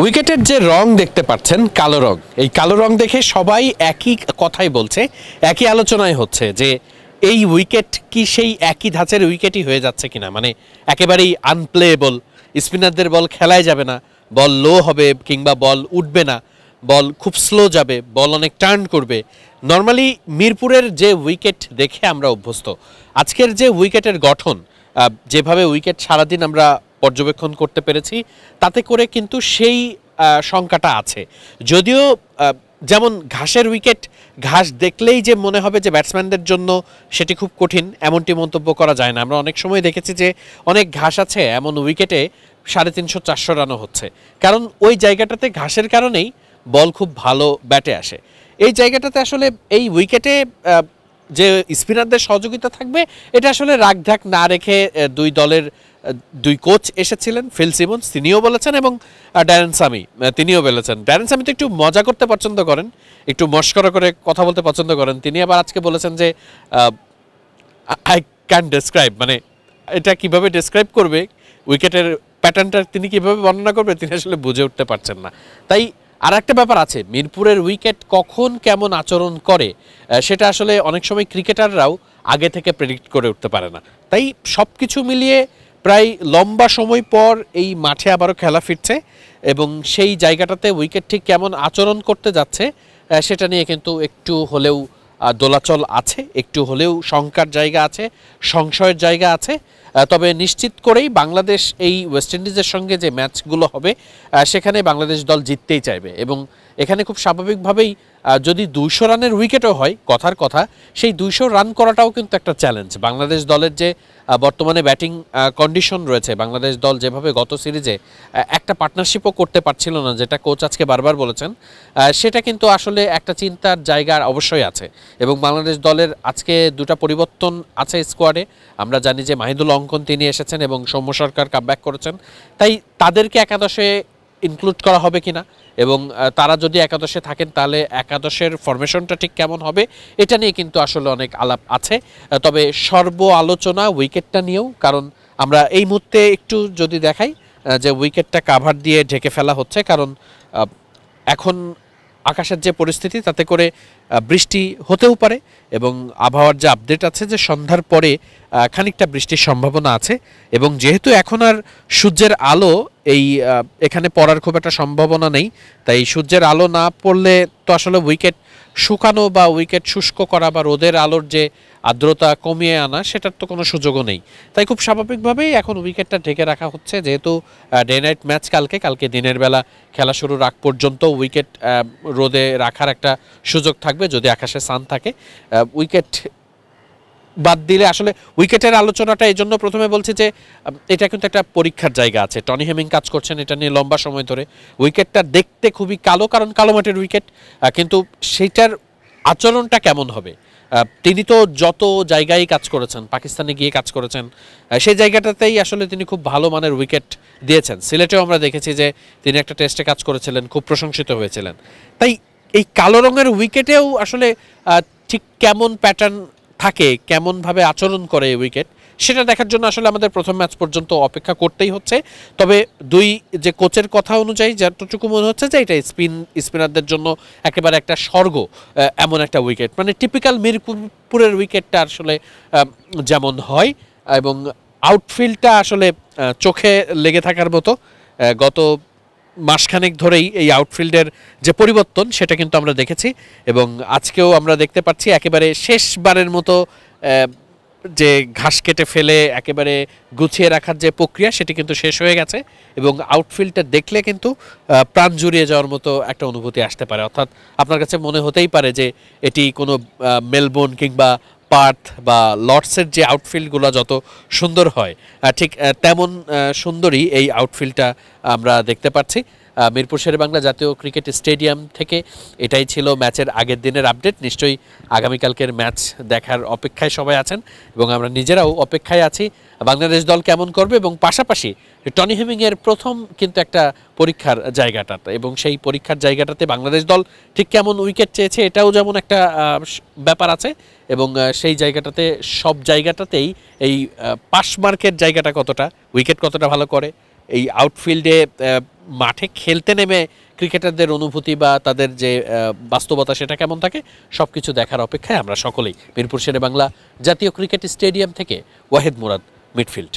উইকেটের যে রং দেখতে পাচ্ছেন কালো রং, এই কালো রং দেখে সবাই একই কথাই বলছে, একই আলোচনায় হচ্ছে যে এই উইকেট কি সেই একই ধাঁচের উইকেটই হয়ে যাচ্ছে কিনা, মানে একেবারেই আনপ্লেয়েবল, স্পিনারদের বল খেলায় যাবে না, বল লো হবে কিংবা বল উঠবে না, বল খুব স্লো যাবে, বল অনেক টার্ন করবে। নর্মালি মিরপুরের যে উইকেট দেখে আমরা অভ্যস্ত, আজকের যে উইকেটের গঠন, যেভাবে উইকেট সারাদিন আমরা পর্যবেক্ষণ করতে পেরেছি, তাতে করে কিন্তু সেই শঙ্কাটা আছে। যদিও যেমন ঘাসের উইকেট, ঘাস দেখলেই যে মনে হবে যে ব্যাটসম্যানদের জন্য সেটি খুব কঠিন, এমনটি মন্তব্য করা যায় না। আমরা অনেক সময় দেখেছি যে অনেক ঘাস আছে এমন উইকেটে 350-400 রানও হচ্ছে, কারণ ওই জায়গাটাতে ঘাসের কারণেই বল খুব ভালো ব্যাটে আসে। এই জায়গাটাতে আসলে এই উইকেটে যে স্পিনারদের সহযোগিতা থাকবে, এটা আসলে রাগঢাক না রেখে দুই দলের দুই কোচ এসেছিলেন, ফিল সিমন্স তিনিও বলেছেন এবং ড্যারেন সামি তিনিও বলেছেন। ড্যারেন সামি তো একটু মজা করতে পছন্দ করেন, একটু মস্করা করে কথা বলতে পছন্দ করেন। তিনি আবার আজকে বলেছেন যে আই ক্যান ডেসক্রাইব, মানে এটা কিভাবে ডেসক্রাইব করবে, উইকেটের প্যাটার্নটা তিনি কিভাবে বর্ণনা করবে তিনি আসলে বুঝে উঠতে পারছেন না। তাই আর একটা ব্যাপার আছে, মিরপুরের উইকেট কখন কেমন আচরণ করে সেটা আসলে অনেক সময় ক্রিকেটাররাও আগে থেকে প্রেডিক্ট করে উঠতে পারে না। তাই সব কিছু মিলিয়ে প্রায় লম্বা সময় পর এই মাঠে আবারও খেলা ফিরছে এবং সেই জায়গাটাতে উইকেট ঠিক কেমন আচরণ করতে যাচ্ছে সেটা নিয়ে কিন্তু একটু হলেও দোলাচল আছে, একটু হলেও শঙ্কার জায়গা আছে, সংশয়ের জায়গা আছে। তবে নিশ্চিত করেই বাংলাদেশ এই ওয়েস্ট ইন্ডিজের সঙ্গে যে ম্যাচগুলো হবে সেখানে বাংলাদেশ দল জিততেই চাইবে এবং এখানে খুব স্বাভাবিকভাবেই যদি 200 রানের উইকেটও হয়, কথার কথা, সেই 200 রান করাটাও কিন্তু একটা চ্যালেঞ্জ। বাংলাদেশ দলের যে বর্তমানে ব্যাটিং কন্ডিশন রয়েছে, বাংলাদেশ দল যেভাবে গত সিরিজে একটা পার্টনারশিপও করতে পারছিল না, যেটা কোচ আজকে বারবার বলেছেন, সেটা কিন্তু আসলে একটা চিন্তার জায়গা অবশ্যই আছে। এবং বাংলাদেশ দলের আজকে দুটা পরিবর্তন আছে স্কোয়াডে। আমরা জানি যে মাহিদুল অঙ্কন তিনি এসেছেন এবং সৌম্য সরকার কামব্যাক করেছেন, তাই তাদেরকে একাদশে ইনক্লুড করা হবে কিনা এবং তারা যদি একাদশে থাকেন তাহলে একাদশের ফরমেশনটা ঠিক কেমন হবে, এটা নিয়ে কিন্তু আসলে অনেক আলাপ আছে। তবে সর্ব আলোচনা উইকেটটা নিয়েও, কারণ আমরা এই মুহূর্তে একটু যদি দেখাই যে উইকেটটা কাভার দিয়ে ঢেকে ফেলা হচ্ছে, কারণ এখন আকাশের যে পরিস্থিতি তাতে করে বৃষ্টি হতেও পারে এবং আবহাওয়ার যে আপডেট আছে যে সন্ধ্যার পরে খানিকটা বৃষ্টির সম্ভাবনা আছে। এবং যেহেতু এখন আর সূর্যের আলো এখানে পড়ার খুব একটা সম্ভাবনা নেই, তাই সূর্যের আলো না পড়লে তো আসলে উইকেট শুকানো বা উইকেট শুষ্ক করা বা রোদের আলোর যে আর্দ্রতা কমিয়ে আনা সেটার তো কোনো সুযোগও নেই। তাই খুব স্বাভাবিকভাবেই এখন উইকেটটা ঢেকে রাখা হচ্ছে, যেহেতু ডে নাইট ম্যাচ কালকে দিনের বেলা খেলা শুরুর আগ পর্যন্ত উইকেট রোদে রাখার একটা সুযোগ থাকবে যদি আকাশে সান থাকে। উইকেট বাদ দিলে আসলে উইকেটের আলোচনাটা এই জন্য প্রথমে বলছি যে এটা কিন্তু একটা পরীক্ষার জায়গা আছে। টনি হেমিং কাজ করছেন এটা নিয়ে লম্বা সময় ধরে। উইকেটটা দেখতে খুবই কালো, কারণ কালো মাটির উইকেট, কিন্তু সেইটার আচরণটা কেমন হবে, তিনি তো যত জায়গায় কাজ করেছেন, পাকিস্তানে গিয়ে কাজ করেছেন, সেই জায়গাটাতেই আসলে তিনি খুব ভালো মানের উইকেট দিয়েছেন। সিলেটেও আমরা দেখেছি যে তিনি একটা টেস্টে কাজ করেছিলেন, খুব প্রশংসিত হয়েছিলেন। তাই এই কালো রঙের উইকেটেও আসলে ঠিক কেমন প্যাটার্ন থাকে, কেমনভাবে আচরণ করে উইকেট, সেটা দেখার জন্য আসলে আমাদের প্রথম ম্যাচ পর্যন্ত অপেক্ষা করতেই হচ্ছে। তবে দুই যে কোচের কথা অনুযায়ী যতটুকু মনে হচ্ছে যে এটা স্পিনারদের জন্য একেবারে একটা স্বর্গ, এমন একটা উইকেট, মানে টিপিক্যাল মিরপুরের উইকেটটা আসলে যেমন হয়, এবং আউটফিল্ডটা আসলে চোখে লেগে থাকার মতো। গত মাসখানেক ধরেই এই আউটফিল্ডের যে পরিবর্তন সেটা কিন্তু আমরা দেখেছি এবং আজকেও আমরা দেখতে পাচ্ছি একেবারে শেষবারের মতো যে ঘাস কেটে ফেলে একেবারে গুছিয়ে রাখার যে প্রক্রিয়া সেটি কিন্তু শেষ হয়ে গেছে এবং আউটফিল্ডটা দেখলে কিন্তু প্রাণ জুড়িয়ে যাওয়ার মতো একটা অনুভূতি আসতে পারে। অর্থাৎ আপনার কাছে মনে হতেই পারে যে এটি কোনো মেলবোর্ন কিংবা পার্থ বা লর্ডসের যে আউটফিল্ডগুলো যত সুন্দর হয়, ঠিক তেমন সুন্দরই এই আউটফিল্ডটা আমরা দেখতে পাচ্ছি। মিরপুর শেরেবাংলা জাতীয় ক্রিকেট স্টেডিয়াম থেকে এটাই ছিল ম্যাচের আগের দিনের আপডেট। নিশ্চয়ই আগামীকালকের ম্যাচ দেখার অপেক্ষায় সবাই আছেন এবং আমরা নিজেরাও অপেক্ষায় আছি বাংলাদেশ দল কেমন করবে, এবং পাশাপাশি টনি হেমিংয়ের প্রথম কিন্তু একটা পরীক্ষার জায়গাটাতে, এবং সেই পরীক্ষার জায়গাটাতে বাংলাদেশ দল ঠিক কেমন উইকেট চেয়েছে এটাও যেমন একটা ব্যাপার আছে, এবং সেই জায়গাটাতে সব জায়গাটাতেই এই পাস মার্কের জায়গাটা কতটা, উইকেট কতটা ভালো করে, এই আউটফিল্ডে মাঠে খেলতে নেমে ক্রিকেটারদের অনুভূতি বা তাদের যে বাস্তবতা সেটা কেমন থাকে সব কিছু দেখার অপেক্ষায় আমরা সকলেই। মিরপুর শেরেবাংলা জাতীয় ক্রিকেট স্টেডিয়াম থেকে ওয়াহিদ মুরাদ, মিডফিল্ড।